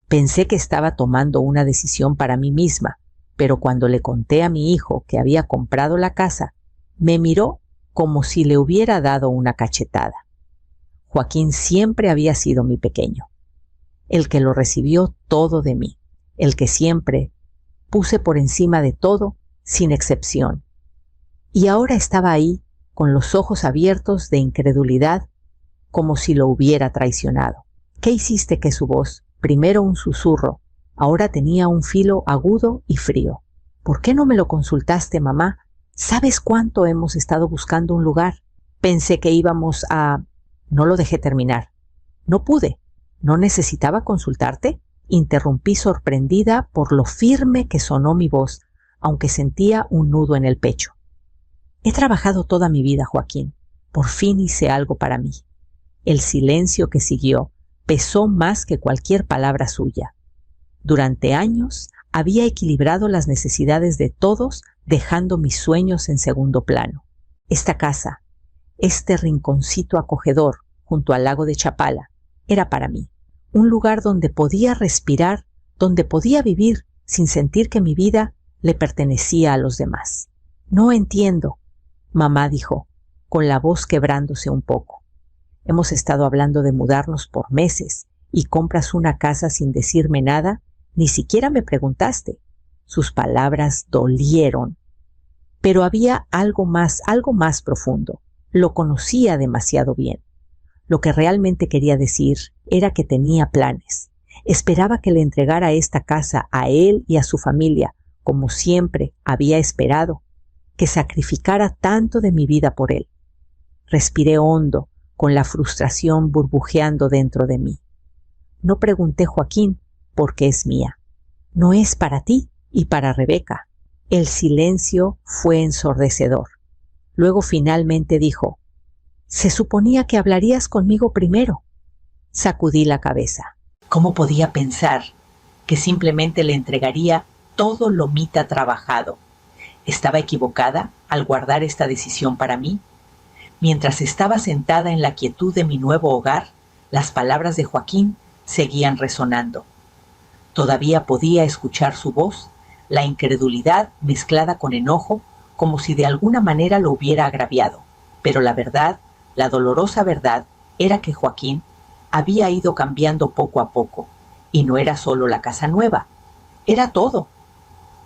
Pensé que estaba tomando una decisión para mí misma, pero cuando le conté a mi hijo que había comprado la casa, me miró como si le hubiera dado una cachetada. Joaquín siempre había sido mi pequeño, el que lo recibió todo de mí, el que siempre puse por encima de todo, sin excepción. Y ahora estaba ahí, con los ojos abiertos de incredulidad, como si lo hubiera traicionado. ¿Qué hiciste que su voz, primero un susurro, ahora tenía un filo agudo y frío? ¿Por qué no me lo consultaste, mamá? ¿Sabes cuánto hemos estado buscando un lugar? Pensé que íbamos a... No lo dejé terminar. No pude. ¿No necesitaba consultarte? Interrumpí sorprendida por lo firme que sonó mi voz, aunque sentía un nudo en el pecho. He trabajado toda mi vida, Joaquín. Por fin hice algo para mí. El silencio que siguió pesó más que cualquier palabra suya. Durante años había equilibrado las necesidades de todos, dejando mis sueños en segundo plano. Esta casa, este rinconcito acogedor junto al lago de Chapala, era para mí. Un lugar donde podía respirar, donde podía vivir sin sentir que mi vida le pertenecía a los demás. No entiendo, mamá dijo, con la voz quebrándose un poco. Hemos estado hablando de mudarnos por meses y compras una casa sin decirme nada, ni siquiera me preguntaste. Sus palabras dolieron. Pero había algo más profundo. Lo conocía demasiado bien. Lo que realmente quería decir era que tenía planes. Esperaba que le entregara esta casa a él y a su familia, como siempre había esperado, que sacrificara tanto de mi vida por él. Respiré hondo, con la frustración burbujeando dentro de mí. No pregunté, Joaquín, porque es mía. No es para ti y para Rebeca. El silencio fue ensordecedor. Luego finalmente dijo, «Se suponía que hablarías conmigo primero». Sacudí la cabeza. ¿Cómo podía pensar que simplemente le entregaría todo lo Mita trabajado? ¿Estaba equivocada al guardar esta decisión para mí? Mientras estaba sentada en la quietud de mi nuevo hogar, las palabras de Joaquín seguían resonando. Todavía podía escuchar su voz, la incredulidad mezclada con enojo, como si de alguna manera lo hubiera agraviado. Pero la verdad, la dolorosa verdad, era que Joaquín había ido cambiando poco a poco, y no era solo la casa nueva, era todo.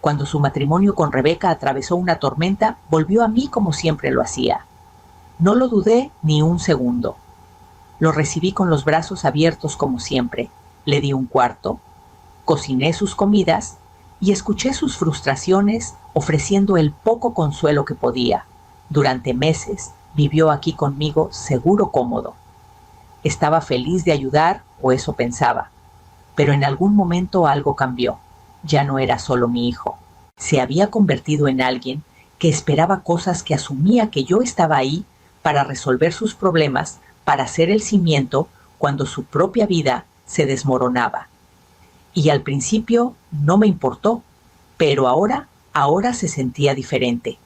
Cuando su matrimonio con Rebeca atravesó una tormenta, volvió a mí como siempre lo hacía. No lo dudé ni un segundo. Lo recibí con los brazos abiertos como siempre. Le di un cuarto, cociné sus comidas y escuché sus frustraciones ofreciendo el poco consuelo que podía. Durante meses vivió aquí conmigo seguro, cómodo. Estaba feliz de ayudar, o eso pensaba. Pero en algún momento algo cambió. Ya no era solo mi hijo. Se había convertido en alguien que esperaba cosas que asumía que yo estaba ahí para resolver sus problemas, para ser el cimiento cuando su propia vida se desmoronaba. Y al principio no me importó, pero ahora se sentía diferente.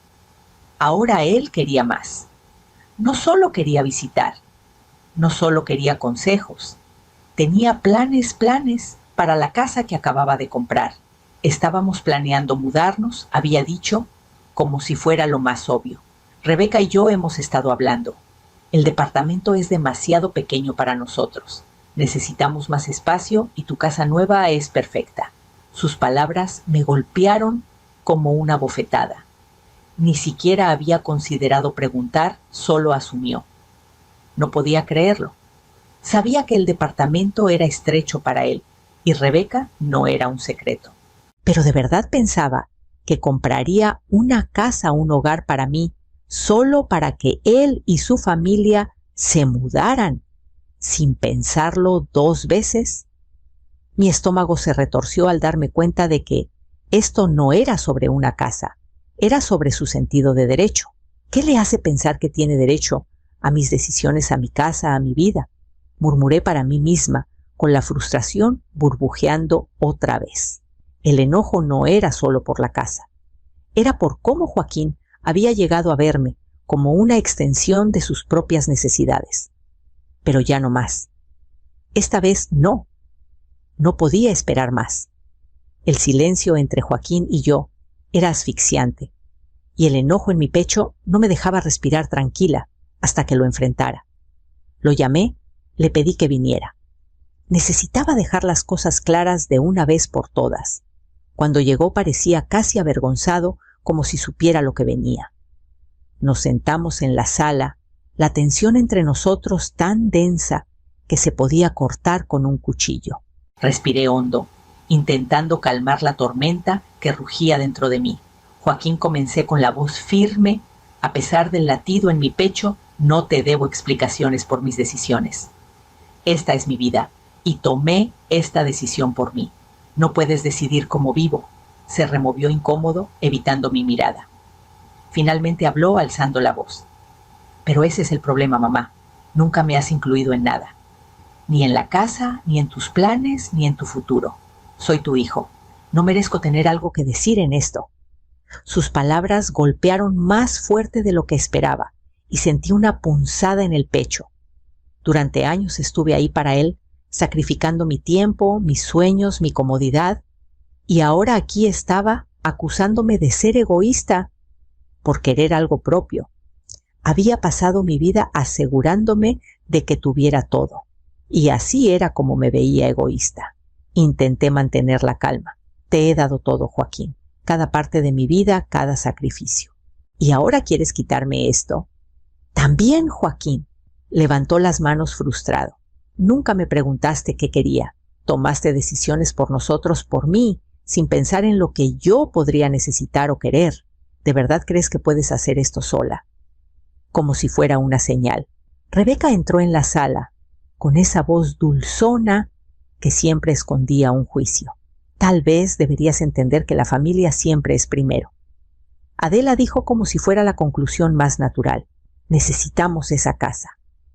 Ahora él quería más. No solo quería visitar, no solo quería consejos, tenía planes para la casa que acababa de comprar. Estábamos planeando mudarnos, había dicho, como si fuera lo más obvio. Rebeca y yo hemos estado hablando. El departamento es demasiado pequeño para nosotros. Necesitamos más espacio y tu casa nueva es perfecta. Sus palabras me golpearon como una bofetada. Ni siquiera había considerado preguntar, solo asumió. No podía creerlo. Sabía que el departamento era estrecho para él y Rebeca no era un secreto. Pero de verdad pensaba que compraría una casa, un hogar para mí, solo para que él y su familia se mudaran, sin pensarlo 2 veces. Mi estómago se retorció al darme cuenta de que esto no era sobre una casa, era sobre su sentido de derecho. ¿Qué le hace pensar que tiene derecho a mis decisiones, a mi casa, a mi vida? Murmuré para mí misma, con la frustración burbujeando otra vez. El enojo no era solo por la casa, era por cómo Joaquín había llegado a verme como una extensión de sus propias necesidades. Pero ya no más. Esta vez no. No podía esperar más. El silencio entre Joaquín y yo era asfixiante, y el enojo en mi pecho no me dejaba respirar tranquila hasta que lo enfrentara. Lo llamé, le pedí que viniera. Necesitaba dejar las cosas claras de una vez por todas. Cuando llegó parecía casi avergonzado, como si supiera lo que venía. Nos sentamos en la sala, la tensión entre nosotros tan densa que se podía cortar con un cuchillo. Respiré hondo, intentando calmar la tormenta que rugía dentro de mí. Joaquín, comencé con la voz firme. A pesar del latido en mi pecho, no te debo explicaciones por mis decisiones. Esta es mi vida y tomé esta decisión por mí. No puedes decidir cómo vivo. Se removió incómodo, evitando mi mirada. Finalmente habló alzando la voz. Pero ese es el problema, mamá. Nunca me has incluido en nada. Ni en la casa, ni en tus planes, ni en tu futuro. Soy tu hijo. No merezco tener algo que decir en esto. Sus palabras golpearon más fuerte de lo que esperaba y sentí una punzada en el pecho. Durante años estuve ahí para él, sacrificando mi tiempo, mis sueños, mi comodidad, y ahora aquí estaba acusándome de ser egoísta por querer algo propio. Había pasado mi vida asegurándome de que tuviera todo, y así era como me veía egoísta. Intenté mantener la calma. Te he dado todo, Joaquín, cada parte de mi vida, cada sacrificio. ¿Y ahora quieres quitarme esto? También, Joaquín. Levantó las manos frustrado. Nunca me preguntaste qué quería. Tomaste decisiones por nosotros, por mí, sin pensar en lo que yo podría necesitar o querer. ¿De verdad crees que puedes hacer esto sola? Como si fuera una señal. Rebeca entró en la sala, con esa voz dulzona que siempre escondía un juicio. Tal vez deberías entender que la familia siempre es primero. Adela dijo como si fuera la conclusión más natural. Necesitamos esa casa.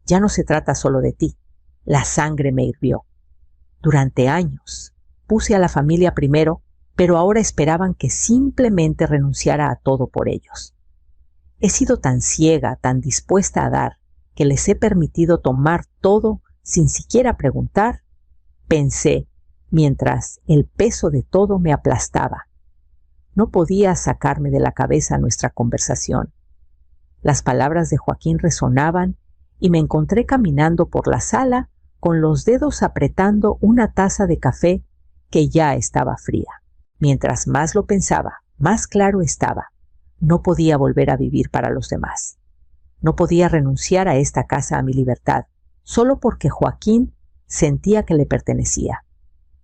Ya no se trata solo de ti. La sangre me hirvió. Durante años puse a la familia primero, pero ahora esperaban que simplemente renunciara a todo por ellos. He sido tan ciega, tan dispuesta a dar, que les he permitido tomar todo sin siquiera preguntar, pensé, mientras el peso de todo me aplastaba. No podía sacarme de la cabeza nuestra conversación. Las palabras de Joaquín resonaban y me encontré caminando por la sala con los dedos apretando una taza de café que ya estaba fría. Mientras más lo pensaba, más claro estaba. No podía volver a vivir para los demás. No podía renunciar a esta casa, a mi libertad, solo porque Joaquín sentía que le pertenecía.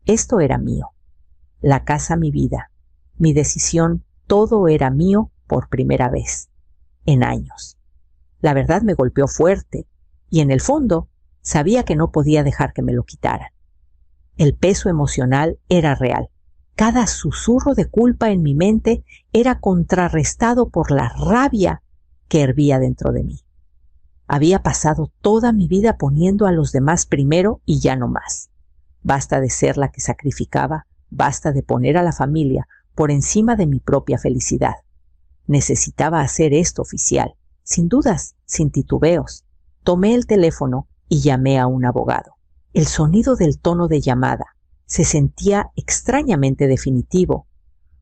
Esto era mío. La casa, mi vida, mi decisión, todo era mío por primera vez, en años. La verdad me golpeó fuerte y en el fondo sabía que no podía dejar que me lo quitaran. El peso emocional era real. Cada susurro de culpa en mi mente era contrarrestado por la rabia que hervía dentro de mí. Había pasado toda mi vida poniendo a los demás primero y ya no más. Basta de ser la que sacrificaba, basta de poner a la familia por encima de mi propia felicidad. Necesitaba hacer esto oficial, sin dudas, sin titubeos. Tomé el teléfono y llamé a un abogado. El sonido del tono de llamada se sentía extrañamente definitivo,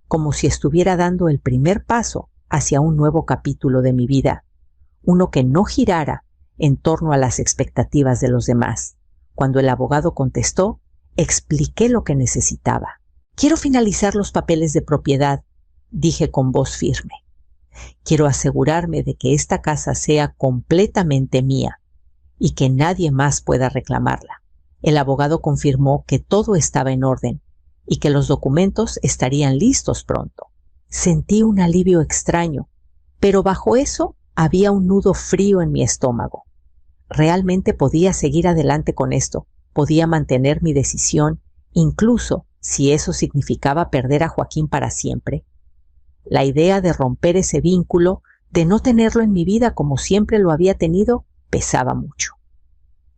como si estuviera dando el primer paso hacia un nuevo capítulo de mi vida, uno que no girara en torno a las expectativas de los demás. Cuando el abogado contestó, expliqué lo que necesitaba. Quiero finalizar los papeles de propiedad, dije con voz firme. Quiero asegurarme de que esta casa sea completamente mía y que nadie más pueda reclamarla. El abogado confirmó que todo estaba en orden y que los documentos estarían listos pronto. Sentí un alivio extraño, pero bajo eso había un nudo frío en mi estómago. Realmente podía seguir adelante con esto, podía mantener mi decisión, incluso si eso significaba perder a Joaquín para siempre. La idea de romper ese vínculo, de no tenerlo en mi vida como siempre lo había tenido, pesaba mucho.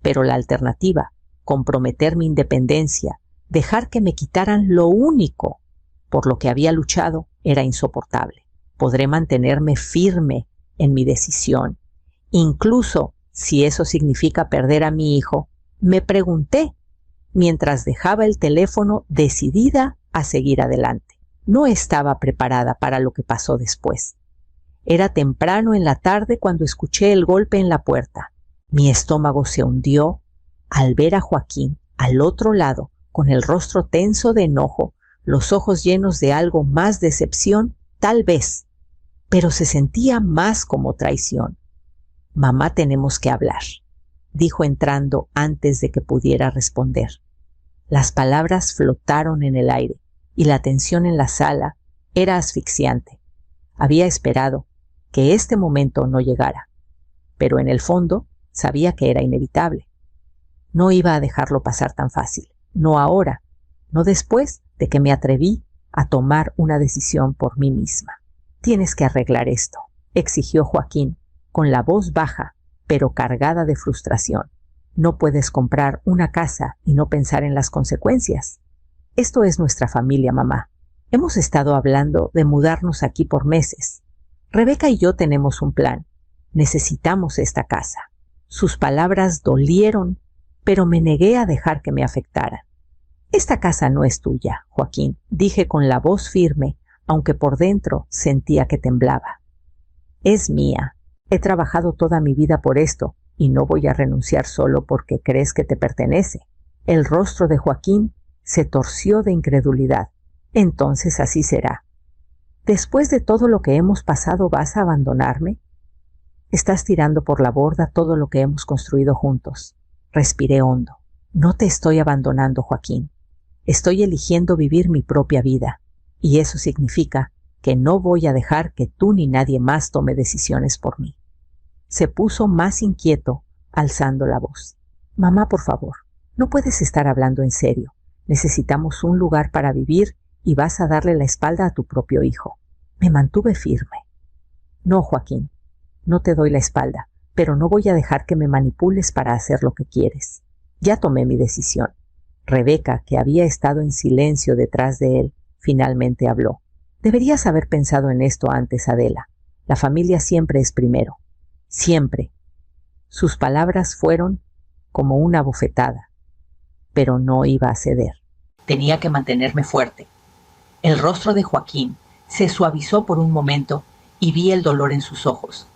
Pero la alternativa, comprometer mi independencia, dejar que me quitaran lo único por lo que había luchado, era insoportable. Podré mantenerme firme en mi decisión, incluso si eso significa perder a mi hijo. Me pregunté, mientras dejaba el teléfono decidida a seguir adelante. No estaba preparada para lo que pasó después. Era temprano en la tarde cuando escuché el golpe en la puerta. Mi estómago se hundió al ver a Joaquín al otro lado, con el rostro tenso de enojo, los ojos llenos de algo más decepción, tal vez, pero se sentía más como traición. «Mamá, tenemos que hablar», dijo entrando antes de que pudiera responder. Las palabras flotaron en el aire y la tensión en la sala era asfixiante. Había esperado que este momento no llegara, pero en el fondo sabía que era inevitable. No iba a dejarlo pasar tan fácil, no ahora, no después de que me atreví a tomar una decisión por mí misma. «Tienes que arreglar esto», exigió Joaquín, con la voz baja, pero cargada de frustración. «No puedes comprar una casa y no pensar en las consecuencias. Esto es nuestra familia, mamá. Hemos estado hablando de mudarnos aquí por meses. Rebeca y yo tenemos un plan. Necesitamos esta casa». Sus palabras dolieron, pero me negué a dejar que me afectaran. «Esta casa no es tuya, Joaquín», dije con la voz firme, aunque por dentro sentía que temblaba. «Es mía. He trabajado toda mi vida por esto y no voy a renunciar solo porque crees que te pertenece». El rostro de Joaquín se torció de incredulidad. «Entonces así será. Después de todo lo que hemos pasado, ¿vas a abandonarme? Estás tirando por la borda todo lo que hemos construido juntos». Respiré hondo. «No te estoy abandonando, Joaquín. Estoy eligiendo vivir mi propia vida, y eso significa que no voy a dejar que tú ni nadie más tome decisiones por mí». Se puso más inquieto, alzando la voz. «Mamá, por favor, no puedes estar hablando en serio. Necesitamos un lugar para vivir y vas a darle la espalda a tu propio hijo». Me mantuve firme. «No, Joaquín, no te doy la espalda, pero no voy a dejar que me manipules para hacer lo que quieres. Ya tomé mi decisión». Rebeca, que había estado en silencio detrás de él, finalmente habló. «Deberías haber pensado en esto antes, Adela. La familia siempre es primero. Siempre». Sus palabras fueron como una bofetada, pero no iba a ceder. Tenía que mantenerme fuerte. El rostro de Joaquín se suavizó por un momento y vi el dolor en sus ojos.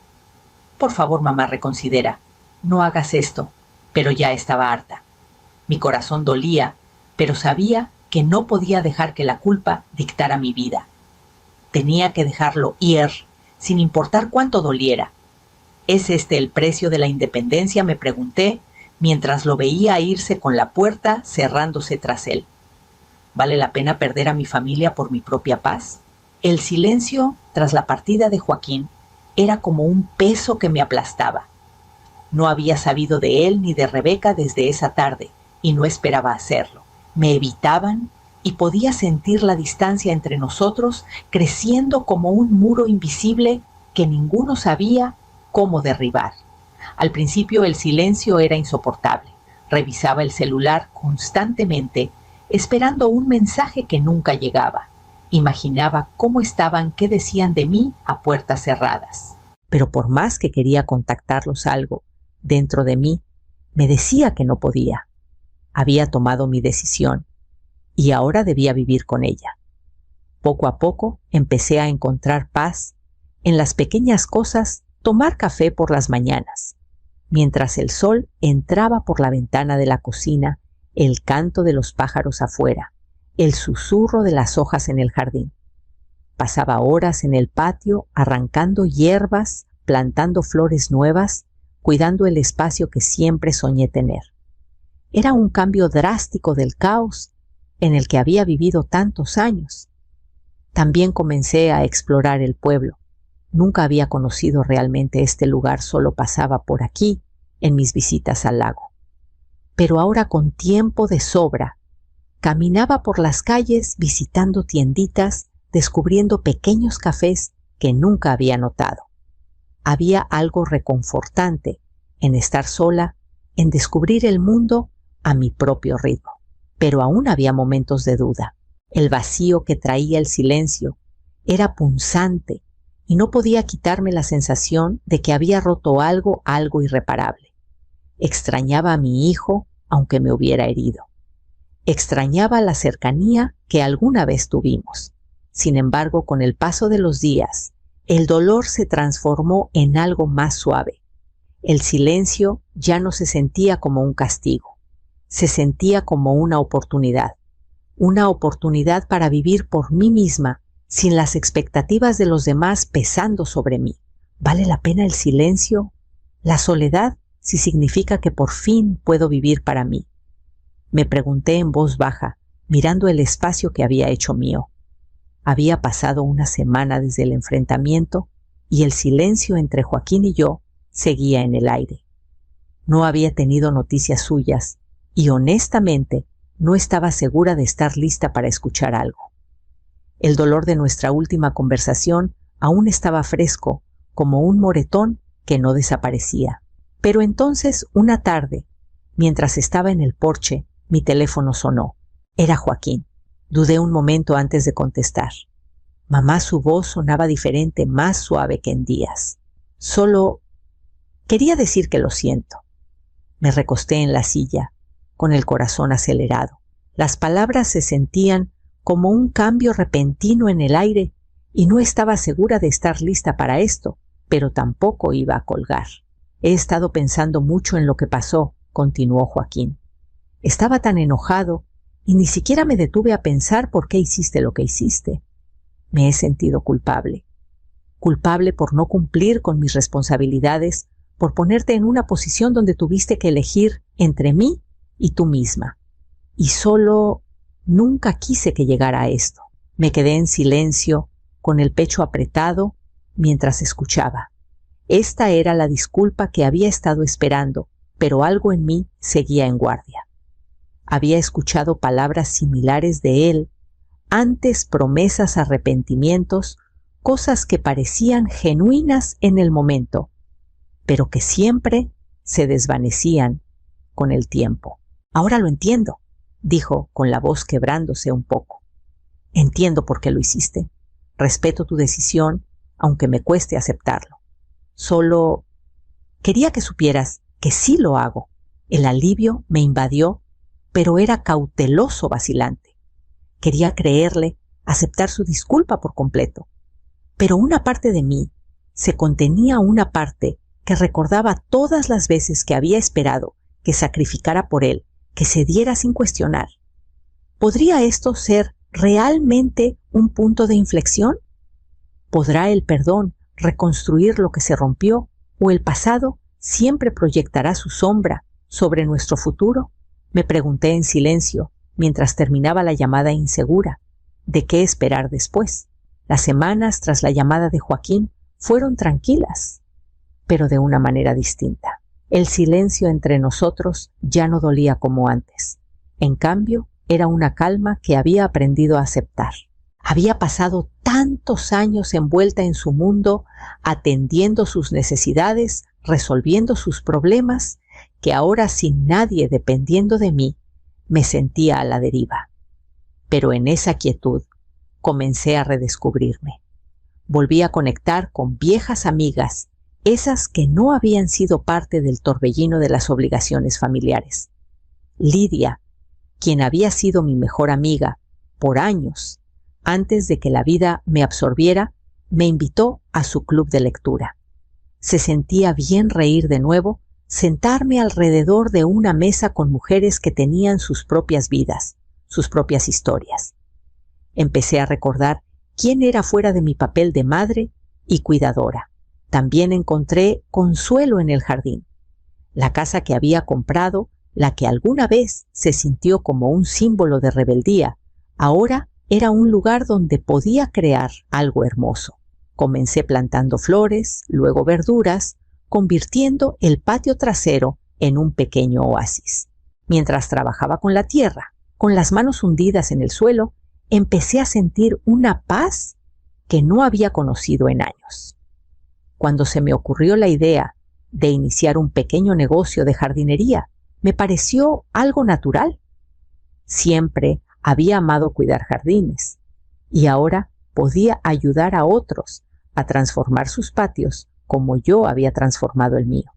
«Por favor, mamá, reconsidera. No hagas esto». Pero ya estaba harta. Mi corazón dolía, pero sabía que no podía dejar que la culpa dictara mi vida. Tenía que dejarlo ir, sin importar cuánto doliera. ¿Es este el precio de la independencia?, me pregunté, mientras lo veía irse con la puerta cerrándose tras él. ¿Vale la pena perder a mi familia por mi propia paz? El silencio tras la partida de Joaquín era como un peso que me aplastaba. No había sabido de él ni de Rebeca desde esa tarde, y no esperaba hacerlo. Me evitaban y podía sentir la distancia entre nosotros creciendo como un muro invisible que ninguno sabía cómo derribar. Al principio el silencio era insoportable. Revisaba el celular constantemente, esperando un mensaje que nunca llegaba. Imaginaba cómo estaban, qué decían de mí a puertas cerradas. Pero por más que quería contactarlos, algo dentro de mí me decía que no podía. Había tomado mi decisión y ahora debía vivir con ella. Poco a poco empecé a encontrar paz en las pequeñas cosas, tomar café por las mañanas, mientras el sol entraba por la ventana de la cocina, el canto de los pájaros afuera, el susurro de las hojas en el jardín. Pasaba horas en el patio arrancando hierbas, plantando flores nuevas, cuidando el espacio que siempre soñé tener. Era un cambio drástico del caos en el que había vivido tantos años. También comencé a explorar el pueblo. Nunca había conocido realmente este lugar, solo pasaba por aquí en mis visitas al lago. Pero ahora, con tiempo de sobra, caminaba por las calles visitando tienditas, descubriendo pequeños cafés que nunca había notado. Había algo reconfortante en estar sola, en descubrir el mundo a mi propio ritmo. Pero aún había momentos de duda. El vacío que traía el silencio era punzante y no podía quitarme la sensación de que había roto algo irreparable. Extrañaba a mi hijo, aunque me hubiera herido. Extrañaba la cercanía que alguna vez tuvimos. Sin embargo, con el paso de los días, el dolor se transformó en algo más suave. El silencio ya no se sentía como un castigo, se sentía como una oportunidad para vivir por mí misma, sin las expectativas de los demás pesando sobre mí. ¿Vale la pena el silencio, la soledad, si significa que por fin puedo vivir para mí? Me pregunté en voz baja, mirando el espacio que había hecho mío. Había pasado una semana desde el enfrentamiento y el silencio entre Joaquín y yo seguía en el aire. No había tenido noticias suyas y honestamente no estaba segura de estar lista para escuchar algo. El dolor de nuestra última conversación aún estaba fresco, como un moretón que no desaparecía. Pero entonces, una tarde, mientras estaba en el porche, mi teléfono sonó. Era Joaquín. Dudé un momento antes de contestar. Mamá, su voz sonaba diferente, más suave que en días. Solo quería decir que lo siento. Me recosté en la silla, con el corazón acelerado. Las palabras se sentían como un cambio repentino en el aire y no estaba segura de estar lista para esto, pero tampoco iba a colgar. He estado pensando mucho en lo que pasó, continuó Joaquín. Estaba tan enojado y ni siquiera me detuve a pensar por qué hiciste lo que hiciste. Me he sentido culpable. Culpable por no cumplir con mis responsabilidades, por ponerte en una posición donde tuviste que elegir entre mí y tú misma. Y solo nunca quise que llegara a esto. Me quedé en silencio, con el pecho apretado, mientras escuchaba. Esta era la disculpa que había estado esperando, pero algo en mí seguía en guardia. Había escuchado palabras similares de él, antes promesas, arrepentimientos, cosas que parecían genuinas en el momento, pero que siempre se desvanecían con el tiempo. Ahora lo entiendo, dijo con la voz quebrándose un poco. Entiendo por qué lo hiciste. Respeto tu decisión, aunque me cueste aceptarlo. Solo quería que supieras que sí lo hago. El alivio me invadió, pero era cauteloso, vacilante. Quería creerle, aceptar su disculpa por completo. Pero una parte de mí, se contenía una parte que recordaba todas las veces que había esperado que sacrificara por él, que cediera sin cuestionar. ¿Podría esto ser realmente un punto de inflexión? ¿Podrá el perdón reconstruir lo que se rompió, o el pasado siempre proyectará su sombra sobre nuestro futuro? Me pregunté en silencio, mientras terminaba la llamada insegura. ¿De qué esperar después? Las semanas tras la llamada de Joaquín fueron tranquilas, pero de una manera distinta. El silencio entre nosotros ya no dolía como antes. En cambio, era una calma que había aprendido a aceptar. Había pasado tantos años envuelta en su mundo, atendiendo sus necesidades, resolviendo sus problemas, que ahora, sin nadie dependiendo de mí, me sentía a la deriva. Pero en esa quietud comencé a redescubrirme. Volví a conectar con viejas amigas, esas que no habían sido parte del torbellino de las obligaciones familiares. Lidia, quien había sido mi mejor amiga por años, antes de que la vida me absorbiera, me invitó a su club de lectura. Se sentía bien reír de nuevo, sentarme alrededor de una mesa con mujeres que tenían sus propias vidas, sus propias historias. Empecé a recordar quién era fuera de mi papel de madre y cuidadora. También encontré consuelo en el jardín. La casa que había comprado, la que alguna vez se sintió como un símbolo de rebeldía, ahora era un lugar donde podía crear algo hermoso. Comencé plantando flores, luego verduras, convirtiendo el patio trasero en un pequeño oasis. Mientras trabajaba con la tierra, con las manos hundidas en el suelo, empecé a sentir una paz que no había conocido en años. Cuando se me ocurrió la idea de iniciar un pequeño negocio de jardinería, me pareció algo natural. Siempre había amado cuidar jardines y ahora podía ayudar a otros a transformar sus patios como yo había transformado el mío.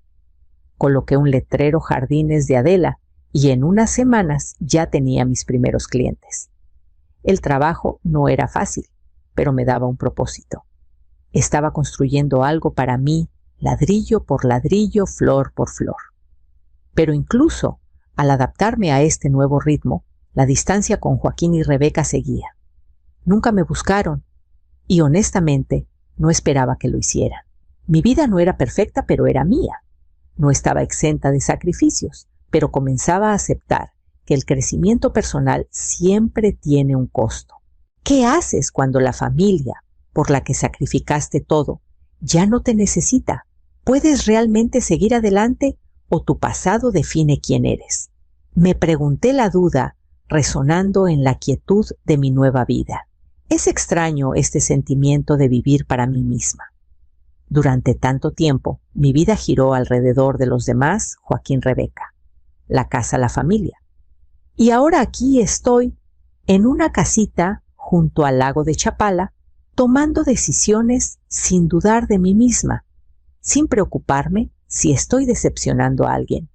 Coloqué un letrero Jardines de Adela y en unas semanas ya tenía mis primeros clientes. El trabajo no era fácil, pero me daba un propósito. Estaba construyendo algo para mí, ladrillo por ladrillo, flor por flor. Pero incluso al adaptarme a este nuevo ritmo, la distancia con Joaquín y Rebeca seguía. Nunca me buscaron y honestamente no esperaba que lo hicieran. Mi vida no era perfecta, pero era mía. No estaba exenta de sacrificios, pero comenzaba a aceptar que el crecimiento personal siempre tiene un costo. ¿Qué haces cuando la familia, por la que sacrificaste todo, ya no te necesita? ¿Puedes realmente seguir adelante o tu pasado define quién eres? Me pregunté la duda resonando en la quietud de mi nueva vida. Es extraño este sentimiento de vivir para mí misma. Durante tanto tiempo, mi vida giró alrededor de los demás, Joaquín, Rebeca, la casa, la familia. Y ahora aquí estoy, en una casita junto al lago de Chapala, tomando decisiones sin dudar de mí misma, sin preocuparme si estoy decepcionando a alguien.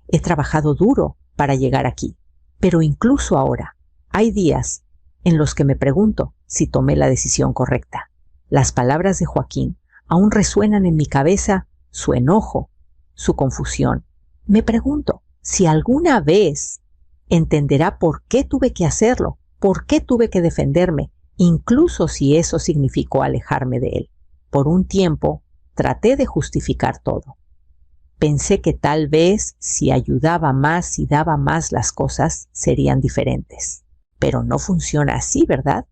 He trabajado duro para llegar aquí, pero incluso ahora hay días en los que me pregunto si tomé la decisión correcta. Las palabras de Joaquín aún resuenan en mi cabeza, su enojo, su confusión. Me pregunto si alguna vez entenderá por qué tuve que hacerlo, por qué tuve que defenderme, incluso si eso significó alejarme de él. Por un tiempo traté de justificar todo. Pensé que tal vez si ayudaba más y daba más las cosas serían diferentes. Pero no funciona así, ¿verdad?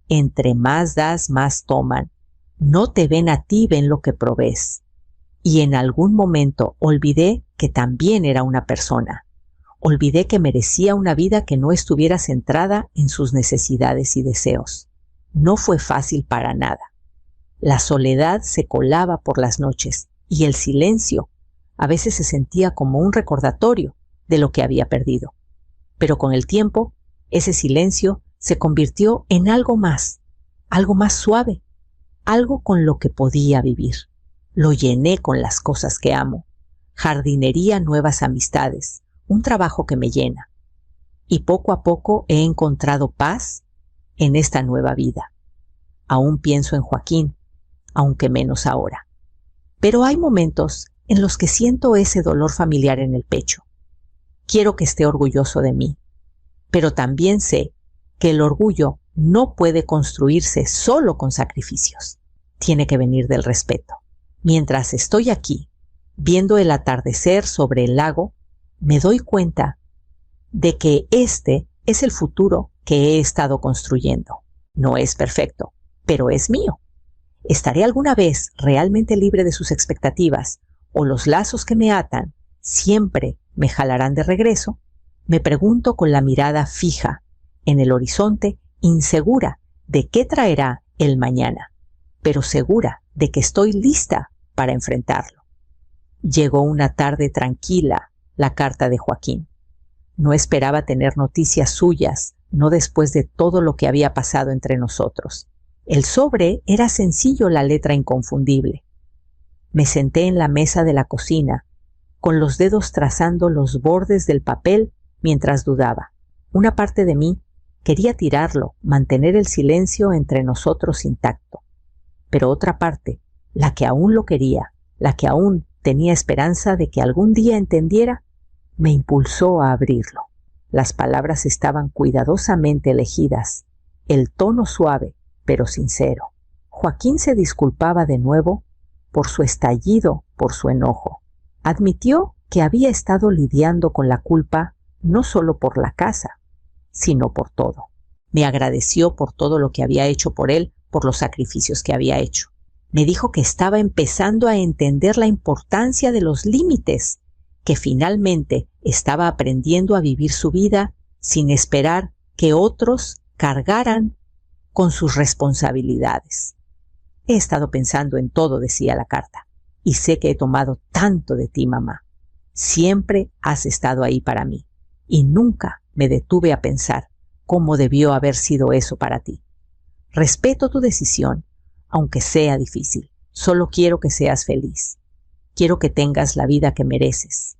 Entre más das, más toman. No te ven a ti, ven lo que provees. Y en algún momento olvidé que también era una persona. Olvidé que merecía una vida que no estuviera centrada en sus necesidades y deseos. No fue fácil para nada. La soledad se colaba por las noches y el silencio a veces se sentía como un recordatorio de lo que había perdido. Pero con el tiempo, ese silencio se convirtió en algo más suave, algo con lo que podía vivir. Lo llené con las cosas que amo, jardinería, nuevas amistades, un trabajo que me llena. Y poco a poco he encontrado paz en esta nueva vida. Aún pienso en Joaquín, aunque menos ahora. Pero hay momentos en los que siento ese dolor familiar en el pecho. Quiero que esté orgulloso de mí, pero también sé que el orgullo no puede construirse solo con sacrificios. Tiene que venir del respeto. Mientras estoy aquí, viendo el atardecer sobre el lago, me doy cuenta de que este es el futuro que he estado construyendo. No es perfecto, pero es mío. ¿Estaré alguna vez realmente libre de sus expectativas o los lazos que me atan siempre me jalarán de regreso? Me pregunto con la mirada fija en el horizonte, insegura de qué traerá el mañana, pero segura de que estoy lista para enfrentarlo. Llegó una tarde tranquila la carta de Joaquín. No esperaba tener noticias suyas, no después de todo lo que había pasado entre nosotros. El sobre era sencillo, la letra inconfundible. Me senté en la mesa de la cocina, con los dedos trazando los bordes del papel mientras dudaba. Una parte de mí quería tirarlo, mantener el silencio entre nosotros intacto. Pero otra parte, la que aún lo quería, la que aún tenía esperanza de que algún día entendiera, me impulsó a abrirlo. Las palabras estaban cuidadosamente elegidas, el tono suave, pero sincero. Joaquín se disculpaba de nuevo por su estallido, por su enojo. Admitió que había estado lidiando con la culpa no solo por la casa, sino por todo. Me agradeció por todo lo que había hecho por él, por los sacrificios que había hecho. Me dijo que estaba empezando a entender la importancia de los límites, que finalmente estaba aprendiendo a vivir su vida sin esperar que otros cargaran con sus responsabilidades. He estado pensando en todo, decía la carta, y sé que he tomado tanto de ti, mamá. Siempre has estado ahí para mí, y nunca me detuve a pensar cómo debió haber sido eso para ti. Respeto tu decisión, aunque sea difícil. Solo quiero que seas feliz. Quiero que tengas la vida que mereces.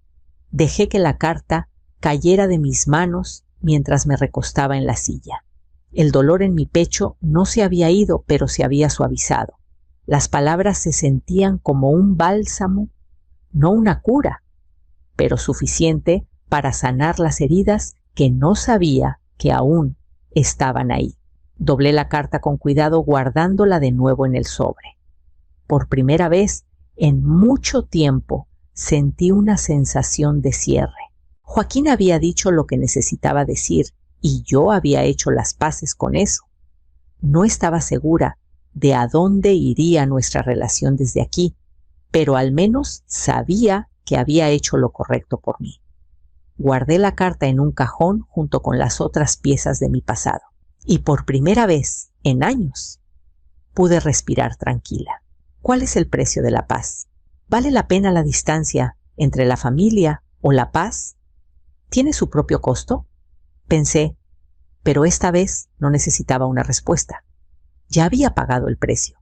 Dejé que la carta cayera de mis manos mientras me recostaba en la silla. El dolor en mi pecho no se había ido, pero se había suavizado. Las palabras se sentían como un bálsamo, no una cura, pero suficiente para sanar las heridas que no sabía que aún estaban ahí. Doblé la carta con cuidado, guardándola de nuevo en el sobre. Por primera vez en mucho tiempo sentí una sensación de cierre. Joaquín había dicho lo que necesitaba decir y yo había hecho las paces con eso. No estaba segura de a dónde iría nuestra relación desde aquí, pero al menos sabía que había hecho lo correcto por mí. Guardé la carta en un cajón junto con las otras piezas de mi pasado y por primera vez en años pude respirar tranquila. ¿Cuál es el precio de la paz? ¿Vale la pena la distancia entre la familia o la paz? ¿Tiene su propio costo? Pensé, pero esta vez no necesitaba una respuesta. Ya había pagado el precio.